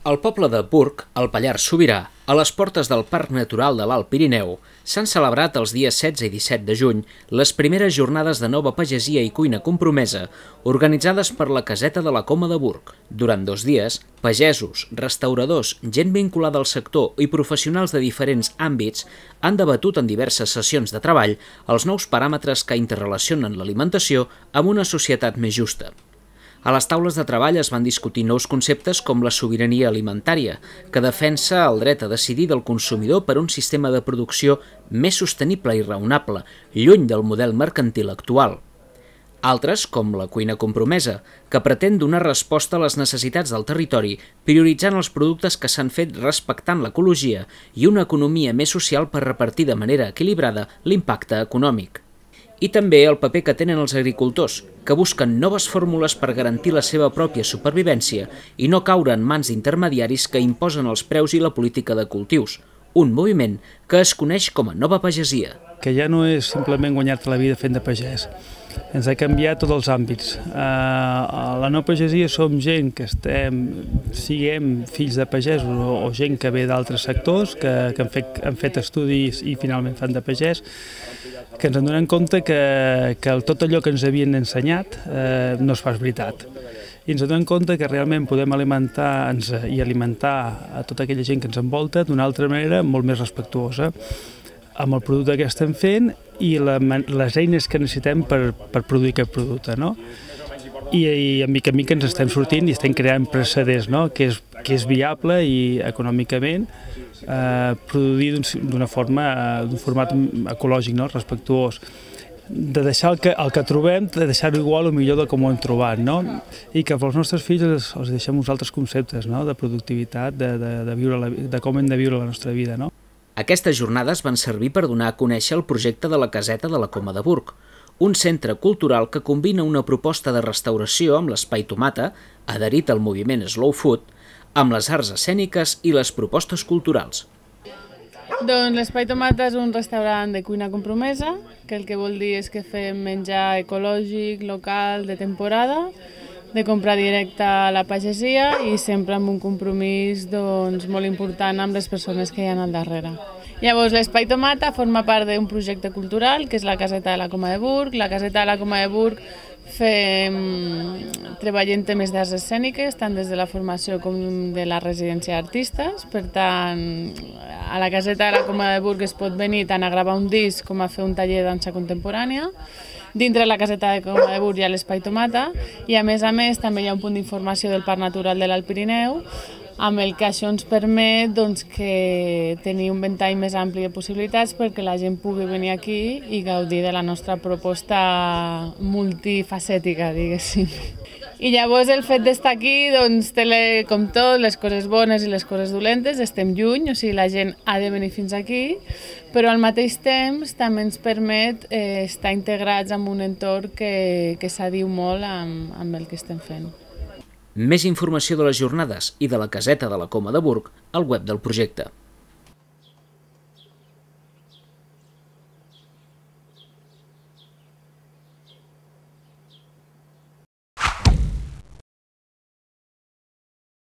Al poble de Burg, al Pallars Sobirà, a les portes del Parc Natural de l'Alt Pirineu, s'han celebrat els dies 16 i 17 de juny les primeres jornades de nova pagesia i cuina compromesa organitzades per la Caseta de la Coma de Burg. Durant 2 dies, pagesos, restauradors, gent vinculada al sector i professionals de diferents àmbits han debatut en diverses sessions de treball els nous paràmetres que interrelacionen l'alimentació amb una societat més justa. A les taules de treball es van discutir nous conceptes com la sobirania alimentària, que defensa el dret a decidir del consumidor per un sistema de producció més sostenible i raonable, lluny del model mercantil actual. Altres, com la cuina compromesa, que pretén donar resposta a les necessitats del territori, prioritzant els productes que s'han fet respectant l'ecologia i una economia més social per repartir de manera equilibrada l'impacte econòmic. I també el paper que tenen els agricultors, que busquen noves fórmules per garantir la seva pròpia supervivència i no caure en mans d'intermediaris que imposen els preus i la política de cultius, un moviment que es coneix com a nova pagesia. Que ja no és simplement guanyar-te la vida fent de pagès, ens ha canviat tots els àmbits. A la nova pagesia som gent que siguem fills de pagesos o gent que ve d'altres sectors, que han fet estudis i finalment fan de pagès, que ens adonem compte que tot allò que ens havien ensenyat no és pas veritat. I ens adonem compte que realment podem alimentar-nos i alimentar a tota aquella gent que ens envolta d'una altra manera molt més respectuosa amb el producte que estem fent i les eines que necessitem per produir aquest producte, no? I a mica en mica ens estem sortint i estem creant precedents, no? que és viable i econòmicament produir d'un format ecològic, no? Respectuós, de deixar el que trobem, de deixar-ho igual o millor de com ho hem trobat, no? I que als nostres fills els deixem uns altres conceptes, no? De productivitat, de com hem de viure la nostra vida, no? Aquestes jornades van servir per donar a conèixer el projecte de la Caseta de la Coma de Burg, un centre cultural que combina una proposta de restauració amb l'Espai Tomata, adherit al moviment Slow Food, amb les arts escèniques i les propostes culturals. Doncs l'Espai Tomata és un restaurant de cuina compromesa, que el que vol dir és que fem menjar ecològic, local, de temporada, de comprar directe a la pagesia i sempre amb un compromís molt important amb les persones que hi ha al darrere. Llavors, l'Espai Tomata forma part d'un projecte cultural, que és la Caseta de la Coma de Burg. La Caseta de la Coma de Burg treballem temes d'arts escèniques, tant des de la formació com de la residència d'artistes. Per tant, a la Caseta de la Coma de Burg es pot venir tant a gravar un disc com a fer un taller de dansa contemporània. Dintre de la Caseta de la Coma de Burg hi ha l'Espai Tomata i a més també hi ha un punt d'informació del Parc Natural de l'Alt Pirineu, amb el que això ens permet que tenir un ventall més ampli de possibilitats perquè la gent pugui venir aquí i gaudir de la nostra proposta multifacètica, diguéssim. I llavors el fet d'estar aquí té, com tot, les coses bones i les coses dolentes. Estem lluny, o sigui, la gent ha de venir fins aquí, però al mateix temps també ens permet estar integrats en un entorn que s'adiu molt amb el que estem fent. Més informació de les jornades i de la Caseta de la Coma de Burg al web del projecte.